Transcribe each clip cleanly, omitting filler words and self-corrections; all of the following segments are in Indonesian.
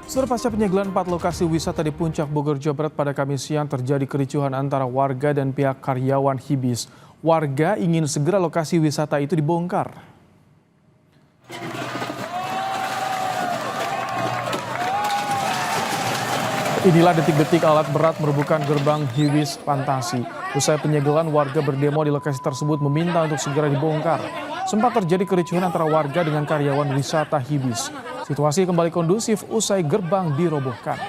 Setelah pasca penyegelan 4 lokasi wisata di Puncak Bogor, Jawa Barat pada Kamis siang terjadi kericuhan antara warga dan pihak karyawan Hibis. Warga ingin segera lokasi wisata itu dibongkar. Inilah detik-detik alat berat merobohkan gerbang Hibis Fantasi. Usai penyegelan, warga berdemo di lokasi tersebut meminta untuk segera dibongkar. Sempat terjadi kericuhan antara warga dengan karyawan wisata Hibis. Situasi kembali kondusif usai gerbang dirobohkan.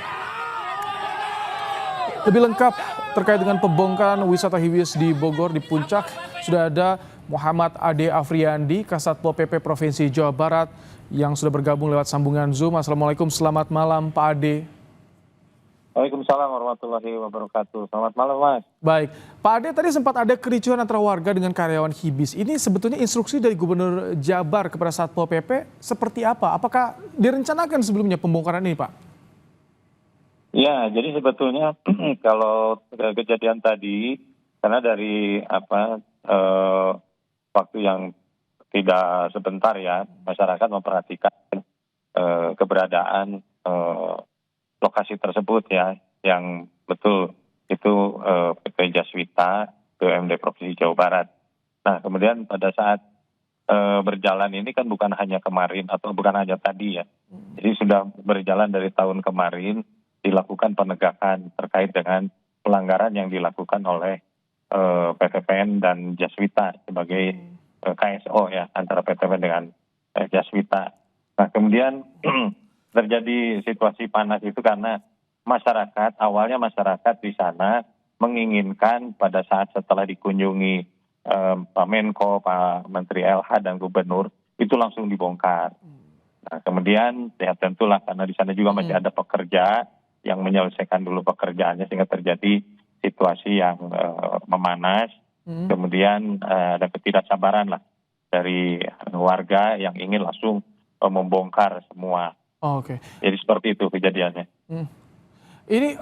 Lebih lengkap terkait dengan pembongkaran wisata Hibis di Bogor di Puncak, sudah ada Muhammad Ade Afriandi, Kasatpol PP Provinsi Jawa Barat yang sudah bergabung lewat sambungan Zoom. Assalamualaikum, selamat malam Pak Ade. Waalaikumsalam warahmatullahi wabarakatuh. Selamat malam, Mas. Baik, Pak Ade, tadi sempat ada kericuhan antara warga dengan karyawan Hibis. Ini sebetulnya instruksi dari Gubernur Jabar kepada Satpol PP seperti apa? Apakah direncanakan sebelumnya pembongkaran ini, Pak? Ya, jadi sebetulnya kalau kejadian tadi, karena dari waktu yang tidak sebentar ya, masyarakat memperhatikan keberadaan lokasi tersebut ya, yang betul itu PT Jaswita BUMD Provinsi Jawa Barat. Nah, kemudian pada saat berjalan ini kan bukan hanya kemarin atau bukan hanya tadi ya, jadi sudah berjalan dari tahun kemarin dilakukan penegakan terkait dengan pelanggaran yang dilakukan oleh PTPN dan Jaswita sebagai KSO ya, antara PTPN dengan Jaswita. Nah, kemudian terjadi situasi panas itu karena awalnya masyarakat di sana menginginkan pada saat setelah dikunjungi Pak Menko, Pak Menteri LH dan Gubernur itu langsung dibongkar. Nah, kemudian ya tentulah karena di sana juga masih ada pekerja yang menyelesaikan dulu pekerjaannya sehingga terjadi situasi yang memanas. Kemudian ada ketidaksabaran lah dari warga yang ingin langsung membongkar semua. Oh, oke. Jadi seperti itu kejadiannya. Ini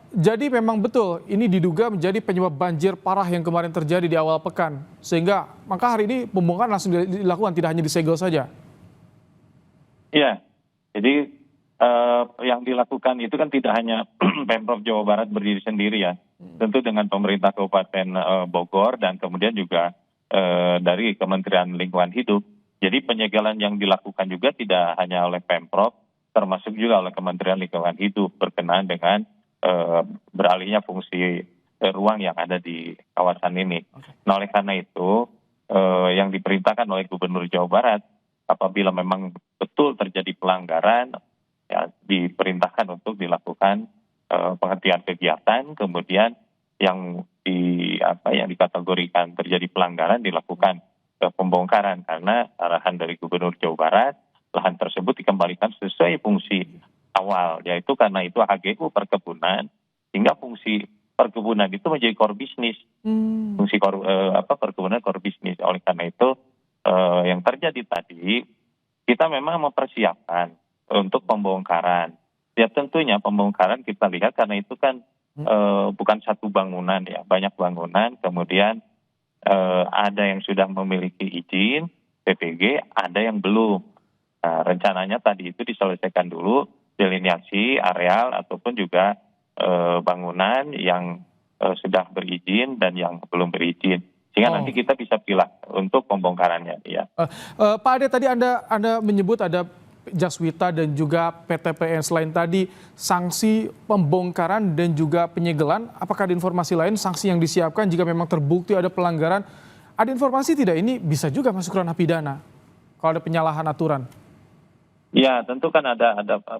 jadi memang betul ini diduga menjadi penyebab banjir parah yang kemarin terjadi di awal pekan. Sehingga maka hari ini pembongkaran langsung dilakukan, tidak hanya disegel saja. Iya, jadi yang dilakukan itu kan tidak hanya Pemprov Jawa Barat berdiri sendiri ya. Tentu dengan pemerintah Kabupaten Bogor dan kemudian juga dari Kementerian Lingkungan Hidup. Jadi penyegelan yang dilakukan juga tidak hanya oleh Pemprov, termasuk juga oleh Kementerian Lingkungan Hidup berkenaan dengan beralihnya fungsi ruang yang ada di kawasan ini. Nah, oleh karena itu yang diperintahkan oleh Gubernur Jawa Barat, apabila memang betul terjadi pelanggaran, ya diperintahkan untuk dilakukan penghentian kegiatan, kemudian yang dikategorikan terjadi pelanggaran dilakukan pembongkaran karena arahan dari Gubernur Jawa Barat, lahan tersebut dikembalikan sesuai fungsi awal, yaitu karena itu HGU perkebunan, hingga fungsi perkebunan itu menjadi core bisnis, fungsi perkebunan core bisnis. Oleh karena itu yang terjadi tadi, kita memang mempersiapkan untuk pembongkaran. Ya tentunya pembongkaran kita lihat karena itu kan bukan satu bangunan ya, banyak bangunan, kemudian ada yang sudah memiliki izin PPG, ada yang belum. Nah, rencananya tadi itu diselesaikan dulu delineasi areal ataupun juga bangunan yang sudah berizin dan yang belum berizin. Sehingga nanti kita bisa pilih untuk pembongkarannya. Ya. Pak Ade, tadi Anda menyebut ada Jaswita dan juga PTPN. Selain tadi sanksi pembongkaran dan juga penyegelan, apakah ada informasi lain sanksi yang disiapkan jika memang terbukti ada pelanggaran? Ada informasi tidak ini bisa juga masuk ranah pidana kalau ada penyalahan aturan? Ya, tentu kan ada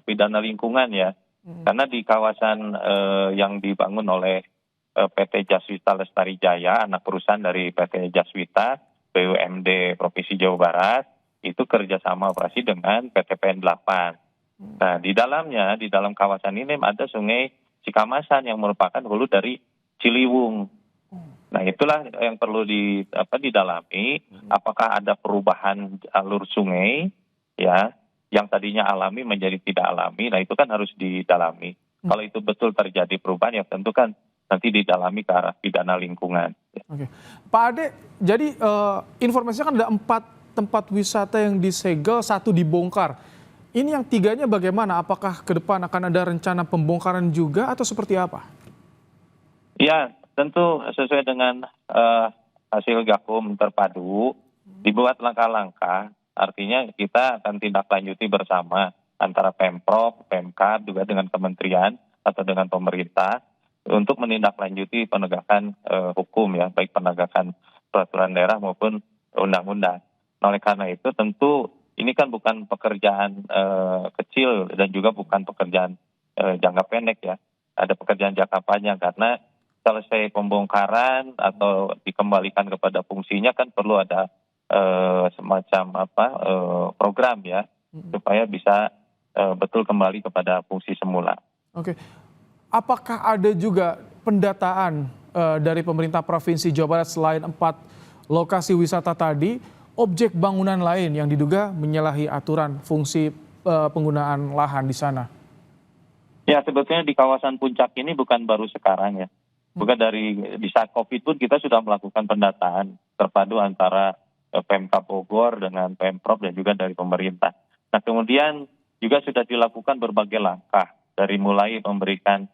pidana lingkungan ya. Karena di kawasan yang dibangun oleh PT Jaswita Lestari Jaya, anak perusahaan dari PT Jaswita BUMD Provinsi Jawa Barat, itu kerjasama operasi dengan PTPN 8. Nah, di dalam kawasan ini ada sungai Cikamasan yang merupakan hulu dari Ciliwung. Nah, itulah yang perlu didalami, apakah ada perubahan alur sungai ya, yang tadinya alami menjadi tidak alami. Nah, itu kan harus didalami. Kalau itu betul terjadi perubahan, ya tentu kan nanti didalami ke arah pidana lingkungan. Oke. Pak Ade, jadi informasinya kan ada 4 tempat wisata yang disegel, 1 dibongkar. Ini yang tiganya bagaimana? Apakah ke depan akan ada rencana pembongkaran juga atau seperti apa? Ya, tentu sesuai dengan hasil gakum terpadu, dibuat langkah-langkah, artinya kita akan tindak lanjuti bersama antara Pemprov, Pemkab, juga dengan kementerian atau dengan pemerintah untuk menindaklanjuti penegakan hukum ya, baik penegakan peraturan daerah maupun undang-undang. Nah, oleh karena itu tentu ini kan bukan pekerjaan kecil dan juga bukan pekerjaan jangka pendek ya, ada pekerjaan jangka panjang karena selesai pembongkaran atau dikembalikan kepada fungsinya kan perlu ada semacam program ya supaya bisa betul kembali kepada fungsi semula. Oke, apakah ada juga pendataan dari pemerintah Provinsi Jawa Barat selain 4 lokasi wisata tadi, objek bangunan lain yang diduga menyalahi aturan fungsi penggunaan lahan di sana? Ya, sebetulnya di kawasan Puncak ini bukan baru sekarang ya. Bukan di saat COVID pun kita sudah melakukan pendataan terpadu antara Pemkab Bogor dengan Pemprov dan juga dari pemerintah. Nah, kemudian juga sudah dilakukan berbagai langkah dari mulai memberikan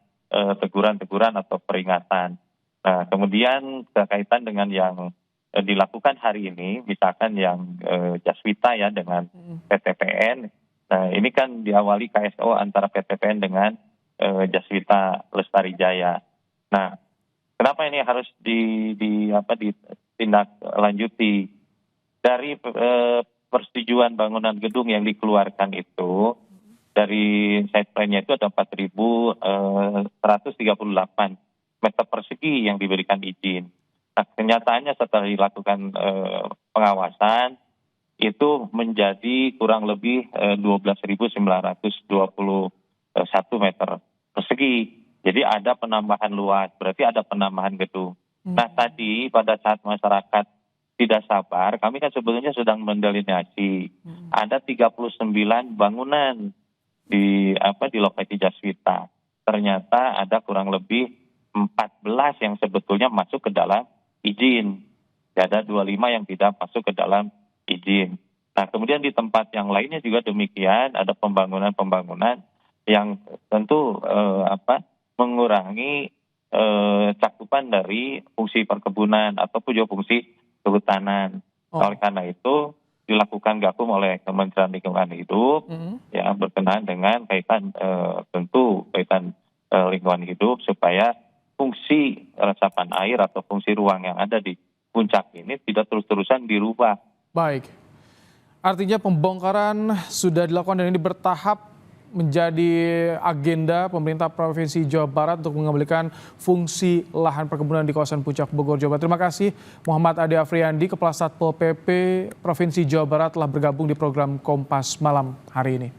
teguran-teguran atau peringatan. Nah, kemudian berkaitan dengan yang dilakukan hari ini, misalkan yang Jaswita ya dengan PTPN. Nah, ini kan diawali KSO antara PTPN dengan Jaswita Lestari Jaya. Nah, kenapa ini harus ditindaklanjuti? Dari persetujuan bangunan gedung yang dikeluarkan itu, dari site plan-nya itu ada 4.138 meter persegi yang diberikan izin. Nah, kenyataannya setelah dilakukan pengawasan, itu menjadi kurang lebih 12.921 meter persegi. Jadi ada penambahan luas, berarti ada penambahan gedung. Nah, tadi pada saat masyarakat tidak sabar, kami kan sebetulnya sedang mendelineasi. Ada 39 bangunan di lokasi Jaswita. Ternyata ada kurang lebih 14 yang sebetulnya masuk ke dalam izin. Ada 25 yang tidak masuk ke dalam izin. Nah, kemudian di tempat yang lainnya juga demikian, ada pembangunan-pembangunan yang tentu mengurangi cakupan dari fungsi perkebunan ataupun juga fungsi kehutanan. Oleh karena itu dilakukan gakum oleh Kementerian Lingkungan Hidup ya berkenaan dengan kaitan lingkungan hidup supaya fungsi resapan air atau fungsi ruang yang ada di puncak ini tidak terus-terusan dirubah. Baik, artinya pembongkaran sudah dilakukan dan ini bertahap menjadi agenda pemerintah Provinsi Jawa Barat untuk mengembalikan fungsi lahan perkebunan di kawasan Puncak Bogor, Jawa Barat. Terima kasih Muhammad Ade Afriandi, Kepala Satpol PP Provinsi Jawa Barat telah bergabung di program Kompas Malam hari ini.